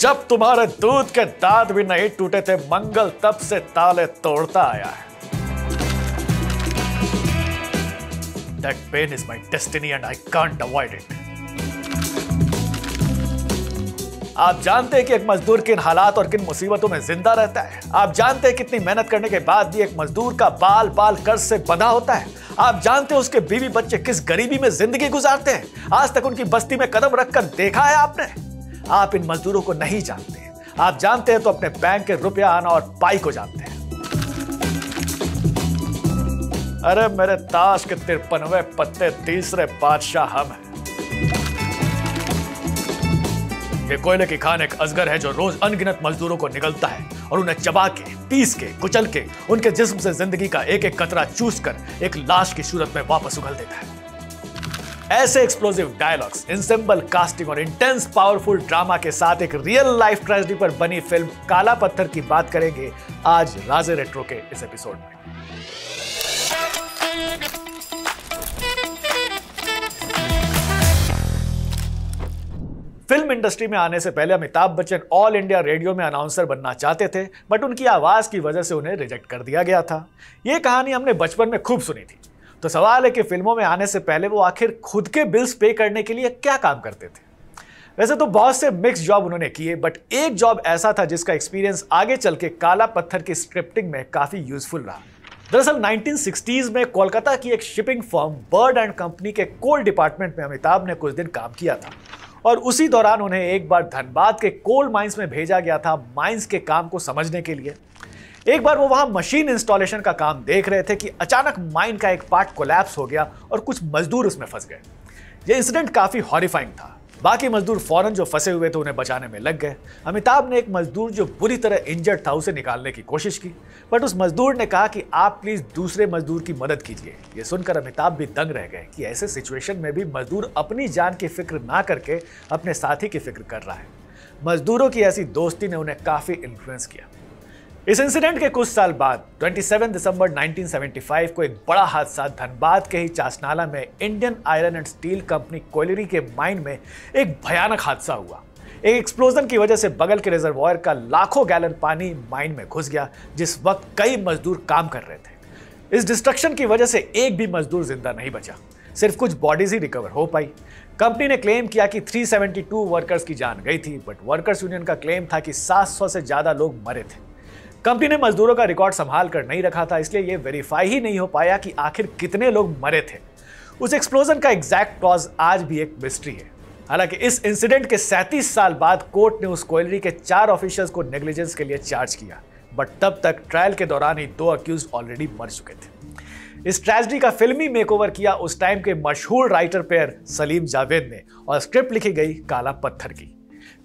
जब तुम्हारे दूध के दांत भी नहीं टूटे थे, मंगल तब से ताले तोड़ता आया है। That pain is my destiny and I can't avoid it. आप जानते हैं कि एक मजदूर किन हालात और किन मुसीबतों में जिंदा रहता है। आप जानते हैं कितनी मेहनत करने के बाद भी एक मजदूर का बाल बाल कर्ज से बंधा होता है। आप जानते हैं उसके बीवी बच्चे किस गरीबी में जिंदगी गुजारते हैं। आज तक उनकी बस्ती में कदम रखकर देखा है आपने? आप इन मजदूरों को नहीं जानते। आप जानते हैं तो अपने बैंक के रुपया आना और पाई को जानते हैं। अरे मेरे ताश के 53वें पत्ते तीसरे बादशाह हम हैं। ये कोयले की खान एक अजगर है जो रोज अनगिनत मजदूरों को निगलता है और उन्हें चबा के, पीस के, कुचल के उनके जिस्म से जिंदगी का एक एक कतरा चूस कर एक लाश की सूरत में वापस उगल देता है। ऐसे एक्सप्लोसिव डायलॉग्स, इंसेंबल कास्टिंग और इंटेंस पावरफुल ड्रामा के साथ एक रियल लाइफ ट्रेजेडी पर बनी फिल्म काला पत्थर की बात करेंगे आज राजे रेट्रो के इस एपिसोड में। फिल्म इंडस्ट्री में आने से पहले Amitabh Bachchan all India radio में अनाउंसर बनना चाहते थे, बट उनकी आवाज की वजह से उन्हें रिजेक्ट कर दिया गया था। यह कहानी हमने बचपन में खूब सुनी थी। तो सवाल है कि फिल्मों में आने से पहले वो आखिर खुद के बिल्स पे करने के लिए क्या काम करते थे। वैसे तो बहुत से मिक्स जॉब उन्होंने किए, बट एक जॉब ऐसा था जिसका एक्सपीरियंस आगे चल के काला पत्थर की स्क्रिप्टिंग में काफी यूजफुल रहा। दरअसल 1960s में कोलकाता की एक shipping firm bird and company के कोल डिपार्टमेंट में अमिताभ ने कुछ दिन काम किया था और उसी दौरान उन्हें एक बार धनबाद के कोल माइंस में भेजा गया था माइंस के काम को समझने के लिए। एक बार वो वहां मशीन इंस्टॉलेशन का काम देख रहे थे कि अचानक माइन का एक पार्ट कोलैप्स हो गया और कुछ मजदूर उसमें फंस गए। ये इंसिडेंट काफी हॉरिफाइंग था। बाकी मजदूर फौरन जो फंसे हुए थे उन्हें बचाने में लग गए। अमिताभ ने एक मजदूर जो बुरी तरह इंजर्ड था उसे निकालने की कोशिश की, बट उस मजदूर ने कहा कि आप प्लीज दूसरे मजदूर की मदद कीजिए। ये सुनकर अमिताभ भी दंग रह गए कि ऐसे सिचुएशन में भी मजदूर अपनी जान की फिक्र ना करके अपने साथी की फिक्र कर रहा है। मजदूरों की ऐसी दोस्ती ने उन्हें काफी इन्फ्लुएंस किया। इस इंसिडेंट के कुछ साल बाद 27 दिसंबर 1975 को एक बड़ा हादसा धनबाद के ही चासनाला में Indian iron and steel company कोयलरी के माइन में एक भयानक हादसा हुआ। एक एक्सप्लोजन की वजह से बगल के रिजर्वॉयर का लाखों गैलन पानी माइन में घुस गया, जिस वक्त कई मजदूर काम कर रहे थे। इस डिस्ट्रक्शन की वजह से एक भी मजदूर जिंदा नहीं बचा, सिर्फ कुछ बॉडीज ही रिकवर हो पाई। कंपनी ने क्लेम किया कि 372 वर्कर्स की जान गई थी, बट वर्कर्स यूनियन का क्लेम था कि 700 से ज्यादा लोग मरे थे। कंपनी ने मजदूरों का रिकॉर्ड संभाल कर नहीं रखा था, इसलिए यह वेरीफाई ही नहीं हो पाया कि आखिर कितने लोग मरे थे। उस एक्सप्लोजन का एग्जैक्ट कॉज आज भी एक मिस्ट्री है। हालांकि इस इंसिडेंट के 37 साल बाद कोर्ट ने उस कोयलरी के 4 ऑफिसर्स को नेग्लिजेंस के लिए चार्ज किया, बट तब तक ट्रायल के दौरान ही 2 अक्यूज ऑलरेडी मर चुके थे। इस ट्रेजेडी का फिल्मी मेकओवर किया उस टाइम के मशहूर राइटर पेयर सलीम जावेद ने और स्क्रिप्ट लिखी गई काला पत्थर की।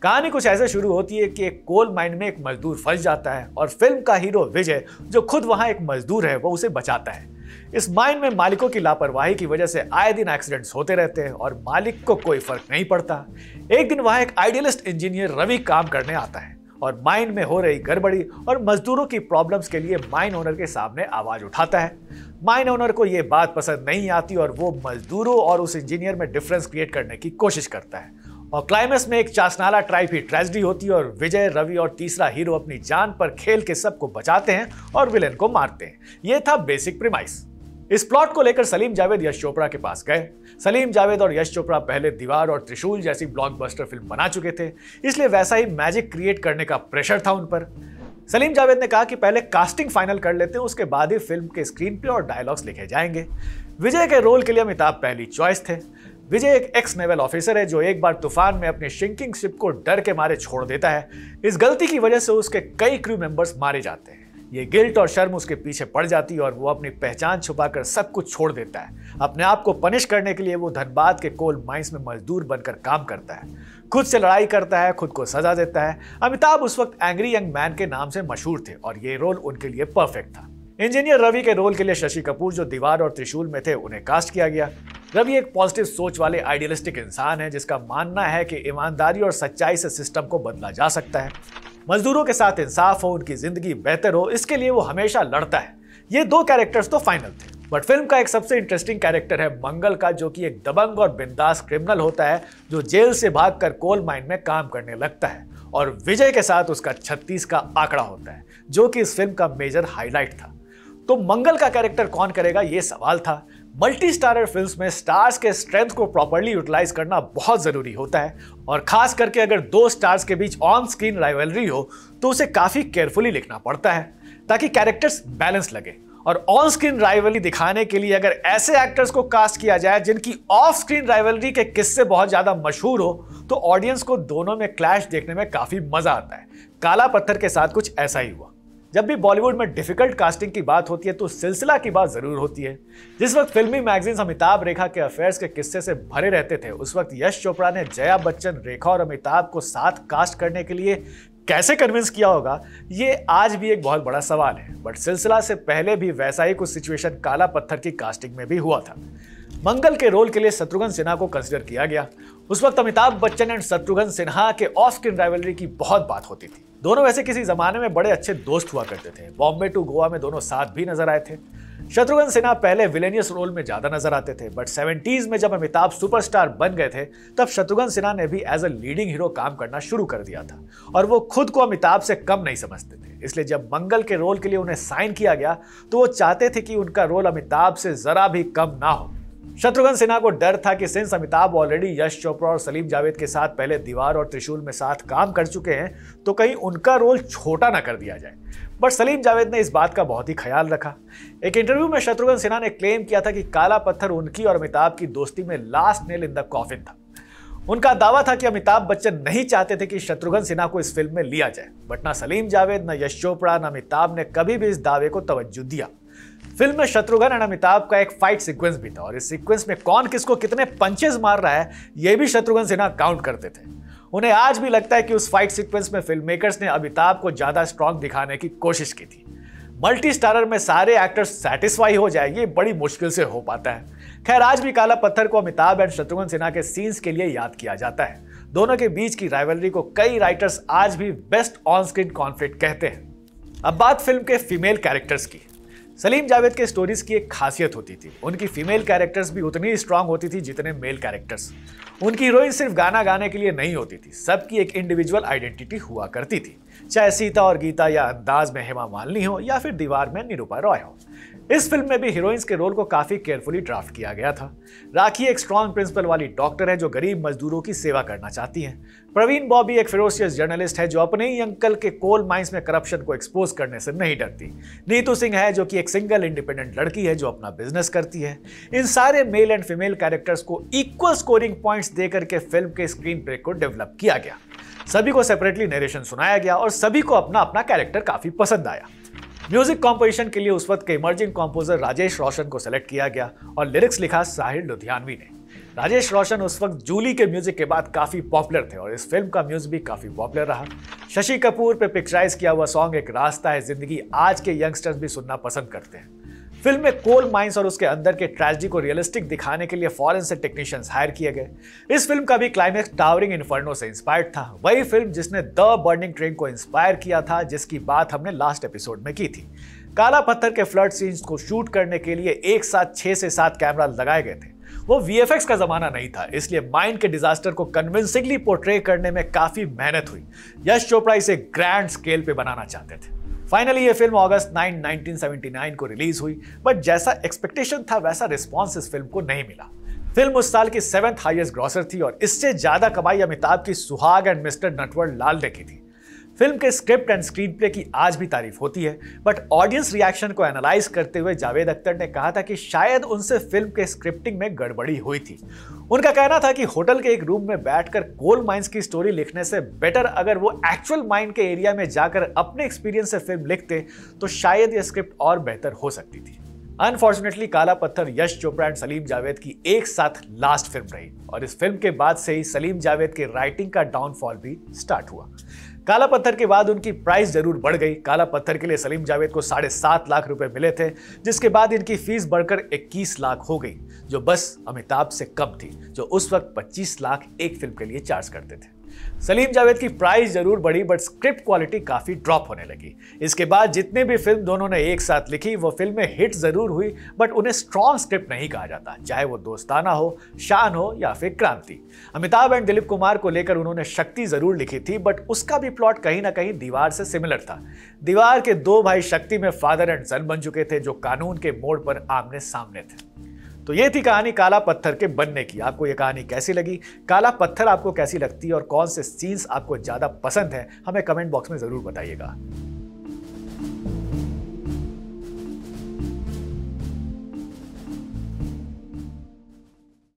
कहानी कुछ ऐसे शुरू होती है कि एक कोल माइन में एक मजदूर फंस जाता है और फिल्म का हीरो विजय, जो खुद वहां एक मजदूर है, वो उसे बचाता है। इस माइन में मालिकों की लापरवाही की वजह से आए दिन एक्सीडेंट्स होते रहते हैं और मालिक को कोई फर्क नहीं पड़ता। एक दिन वहां एक आइडियलिस्ट इंजीनियर रवि काम करने आता है और माइन में हो रही गड़बड़ी और मजदूरों की प्रॉब्लम्स के लिए माइन ओनर के सामने आवाज उठाता है। माइन ओनर को यह बात पसंद नहीं आती और वो मजदूरों और उस इंजीनियर में डिफरेंस क्रिएट करने की कोशिश करता है और क्लाइमेक्स में एक चासनाला ट्राइब ही ट्रेजेडी होती है और विजय, रवि और तीसरा हीरो अपनी जान पर खेल के सबको बचाते हैं और विलेन को मारते हैं। यह था बेसिक प्रीमाइस। इस प्लॉट को लेकर सलीम जावेद यश चोपड़ा के पास गए। सलीम जावेद और यश चोपड़ा पहले दीवार और त्रिशूल जैसी ब्लॉकबस्टर फिल्म बना चुके थे, इसलिए वैसा ही मैजिक क्रिएट करने का प्रेशर था उन पर। सलीम जावेद ने कहा कि पहले कास्टिंग फाइनल कर लेते हैं, उसके बाद ही फिल्म के स्क्रीन प्ले और डायलॉग्स लिखे जाएंगे। विजय के रोल के लिए अमिताभ पहली चॉइस थे। विजय एक एक्स नेवल ऑफिसर है जो एक बार तूफान में अपनी शिंकिंग शिप को डर के मारे छोड़ देता है। इस गलती की वजह से उसके कई क्रू मेंबर्स मारे जाते हैं। ये गिल्ट और शर्म उसके पीछे पड़ जाती है और वो अपनी पहचान छुपाकर सब कुछ छोड़ देता है। अपने आप को पनिश करने के लिए वो धनबाद के कोल माइंस में मजदूर बनकर काम करता है, खुद से लड़ाई करता है, खुद को सजा देता है। अमिताभ उस वक्त एंग्री यंग मैन के नाम से मशहूर थे और ये रोल उनके लिए परफेक्ट था। इंजीनियर रवि के रोल के लिए शशि कपूर, जो दीवार और त्रिशूल में थे, उन्हें कास्ट किया गया। रवि एक पॉजिटिव सोच वाले आइडियलिस्टिक इंसान है जिसका मानना है कि ईमानदारी और सच्चाई से सिस्टम को बदला जा सकता है। मजदूरों के साथ इंसाफ हो, उनकी जिंदगी बेहतर हो, इसके लिए वो हमेशा लड़ता है। ये 2 कैरेक्टर्स तो फाइनल थे, बट फिल्म का एक सबसे इंटरेस्टिंग कैरेक्टर है मंगल का, जो कि एक दबंग और बिंदास क्रिमिनल होता है जो जेल से भागकर कोल माइन में काम करने लगता है और विजय के साथ उसका 36 का आंकड़ा होता है, जो कि इस फिल्म का मेजर हाईलाइट था। तो मंगल का कैरेक्टर कौन करेगा, ये सवाल था। मल्टी स्टारर फिल्म्स में स्टार्स के स्ट्रेंथ को प्रॉपर्ली यूटिलाइज करना बहुत जरूरी होता है, और खास करके अगर दो स्टार्स के बीच ऑन स्क्रीन राइवलरी हो तो उसे काफी केयरफुली लिखना पड़ता है ताकि कैरेक्टर्स बैलेंस लगे। और ऑन स्क्रीन राइवलरी दिखाने के लिए अगर ऐसे एक्टर्स को कास्ट किया जाए जिनकी ऑफ स्क्रीन राइवलरी के किस्से बहुत ज्यादा मशहूर हो, तो ऑडियंस को दोनों में क्लैश देखने में काफी मजा आता है। काला पत्थर के साथ कुछ ऐसा ही हुआ। जब भी बॉलीवुड में डिफिकल्ट कास्टिंग की बात होती है तो सिलसिला की बात जरूर होती है। जिस वक्त फिल्मी मैगजीन्स अमिताभ रेखा के अफेयर्स के किस्से से भरे रहते थे, उस वक्त यश चोपड़ा ने जया बच्चन, रेखा और अमिताभ को साथ कास्ट करने के लिए कैसे कन्विंस किया होगा, ये आज भी एक बहुत बड़ा सवाल है। बट सिलसिला से पहले भी वैसा ही कुछ सिचुएशन काला पत्थर की कास्टिंग में भी हुआ था। मंगल के रोल के लिए शत्रुघ्न सिन्हा को कंसिडर किया गया। उस वक्त अमिताभ बच्चन एंड शत्रुघ्न सिन्हा के ऑफ स्क्रीन राइवलरी की बहुत बात होती थी। दोनों वैसे किसी जमाने में बड़े अच्छे दोस्त हुआ करते थे। बॉम्बे टू गोवा में दोनों साथ भी नजर आए थे। शत्रुघ्न सिन्हा पहले विलेनियस रोल में ज्यादा नजर आते थे, बट 70s में जब अमिताभ सुपरस्टार बन गए थे तब शत्रुघ्न सिन्हा ने भी एज अ लीडिंग हीरो काम करना शुरू कर दिया था, और वो खुद को अमिताभ से कम नहीं समझते थे। इसलिए जब मंगल के रोल के लिए उन्हें साइन किया गया तो वो चाहते थे कि उनका रोल अमिताभ से जरा भी कम ना हो। शत्रुघ्न सिन्हा को डर था कि सिंस अमिताभ ऑलरेडी यश चोपड़ा और सलीम जावेद के साथ पहले दीवार और त्रिशूल में साथ काम कर चुके हैं, तो कहीं उनका रोल छोटा ना कर दिया जाए। बट सलीम जावेद ने इस बात का बहुत ही ख्याल रखा। एक इंटरव्यू में शत्रुघ्न सिन्हा ने क्लेम किया था कि काला पत्थर उनकी और अमिताभ की दोस्ती में last nail in the coffin था। उनका दावा था कि अमिताभ बच्चन नहीं चाहते थे कि शत्रुघ्न सिन्हा को इस फिल्म में लिया जाए, बट ना सलीम जावेद, ना यश चोपड़ा, ना अमिताभ ने कभी भी इस दावे को तवज्जो दिया। फिल्म में शत्रुघ्न और अमिताभ का एक फाइट सीक्वेंस भी था, और इस सीक्वेंस में कौन किसको कितने पंचेस मार रहा है ये भी शत्रुघ्न सिन्हा काउंट करते थे। उन्हें आज भी लगता है कि उस फाइट सीक्वेंस में फिल्म मेकर्स ने अमिताभ को ज्यादा स्ट्रॉन्ग दिखाने की कोशिश की थी। मल्टी स्टारर में सारे एक्टर्स सेटिस्फाई हो जाए, ये बड़ी मुश्किल से हो पाता है। खैर, आज भी काला पत्थर को अमिताभ एंड शत्रुघ्न सिन्हा के सीन्स के लिए याद किया जाता है। दोनों के बीच की राइवलरी को कई राइटर्स आज भी बेस्ट ऑन स्क्रीन कॉन्फ्लिक्ट कहते हैं। अब बात फिल्म के फीमेल कैरेक्टर्स की। सलीम जावेद के स्टोरीज की एक खासियत होती थी, उनकी फीमेल कैरेक्टर्स भी उतनी स्ट्रांग होती थी जितने मेल कैरेक्टर्स। उनकी हीरोइन सिर्फ गाना गाने के लिए नहीं होती थी, सबकी एक इंडिविजुअल आइडेंटिटी हुआ करती थी, चाहे सीता और गीता या अंदाज में हेमा मालिनी हो या फिर दीवार में निरूपा रॉय हो। इस फिल्म में भी हीरोइंस के रोल को काफी केयरफुली ड्राफ्ट किया गया था। राखी एक स्ट्रॉन्ग प्रिंसिपल वाली डॉक्टर है जो गरीब मजदूरों की सेवा करना चाहती है। प्रवीण बॉबी एक फेरोशियस जर्नलिस्ट है जो अपने ही अंकल के कोल माइंस में करप्शन को एक्सपोज करने से नहीं डरती। नीतू सिंह है जो कि एक सिंगल इंडिपेंडेंट लड़की है जो अपना बिजनेस करती है। इन सारे मेल एंड फीमेल कैरेक्टर्स को इक्वल स्कोरिंग पॉइंट्स देकर के फिल्म के स्क्रीन प्ले को डेवलप किया गया। सभी को सेपरेटली नरेशन सुनाया गया और सभी को अपना अपना कैरेक्टर काफी पसंद आया। म्यूजिक कॉम्पोजिशन के लिए उस वक्त के इमर्जिंग कॉम्पोजर राजेश रोशन को सेलेक्ट किया गया और लिरिक्स लिखा साहिल लुधियानवी ने। राजेश रोशन उस वक्त जूली के म्यूजिक के बाद काफी पॉपुलर थे और इस फिल्म का म्यूजिक भी काफी पॉपुलर रहा। शशि कपूर पे पिक्चराइज किया हुआ सॉन्ग एक रास्ता है जिंदगी आज के यंगस्टर्स भी सुनना पसंद करते हैं। फिल्म में कोल माइंस और उसके अंदर के ट्रेजेडी को रियलिस्टिक दिखाने के लिए फॉरेन से टेक्नीशियंस हायर किए गए। इस फिल्म का भी क्लाइमेक्स टावरिंग इन्फर्नो से इंस्पायर्ड था, वही फिल्म जिसने द बर्निंग ट्रेन को इंस्पायर किया था, जिसकी बात हमने लास्ट एपिसोड में की थी। काला पत्थर के फ्लड सीन्स को शूट करने के लिए एक साथ 6 से 7 कैमरा लगाए गए थे। वो VFX का जमाना नहीं था, इसलिए माइन के डिजास्टर को कन्विंसिंगली पोर्ट्रे करने में काफी मेहनत हुई। यश चोपड़ा इसे ग्रैंड स्केल पे बनाना चाहते थे। फाइनली ये फिल्म अगस्त 9, 1979 को रिलीज हुई, बट जैसा एक्सपेक्टेशन था वैसा रिस्पॉन्स इस फिल्म को नहीं मिला। फिल्म उस साल की 7th हाईएस्ट ग्रॉसर थी और इससे ज्यादा कमाई अमिताभ की सुहाग एंड मिस्टर नटवर लाल ने की थी। फिल्म के स्क्रिप्ट एंड स्क्रीन प्ले की आज भी तारीफ होती है, बट ऑडियंस रिएक्शन को एनालाइज करते हुए जावेद अख्तर ने कहा था कि शायद उनसे फिल्म के स्क्रिप्टिंग में गड़बड़ी हुई थी। उनका कहना था कि होटल के एक रूम में बैठकर कोल माइंस की स्टोरी लिखने से बेटर अगर वो एक्चुअल माइन के एरिया में जाकर अपने एक्सपीरियंस से फिल्म लिखते तो शायद ये स्क्रिप्ट और बेहतर हो सकती थी। अनफॉर्चुनेटली काला पत्थर यश चोपड़ा एंड सलीम जावेद की एक साथ लास्ट फिल्म रही और इस फिल्म के बाद से ही सलीम जावेद के राइटिंग का डाउनफॉल भी स्टार्ट हुआ। काला पत्थर के बाद उनकी प्राइस जरूर बढ़ गई। काला पत्थर के लिए सलीम जावेद को 7.5 लाख रुपए मिले थे, जिसके बाद इनकी फीस बढ़कर 21 लाख हो गई, जो बस अमिताभ से कम थी, जो उस वक्त 25 लाख एक फिल्म के लिए चार्ज करते थे। सलीम जावेद की प्राइस जरूर बढ़ी बट स्क्रिप्ट क्वालिटी काफी ड्रॉप होने लगी। इसके बाद जितने भी फिल्म दोनों ने एक साथ लिखी वो फिल्में हिट जरूर हुई बट उन्हें स्ट्रॉन्ग स्क्रिप्ट नहीं कहा जाता, चाहे वो दोस्ताना हो, शान हो या फिर क्रांति। अमिताभ एंड दिलीप कुमार को लेकर उन्होंने शक्ति जरूर लिखी थी बट उसका भी प्लॉट कहीं ना कहीं दीवार से सिमिलर था। दीवार के दो भाई शक्ति में फादर एंड सन बन चुके थे जो कानून के मोड़ पर आमने सामने थे। तो ये थी कहानी काला पत्थर के बनने की। आपको ये कहानी कैसी लगी? काला पत्थर आपको कैसी लगती है और कौन से सीन्स आपको ज्यादा पसंद है? हमें कमेंट बॉक्स में जरूर बताइएगा।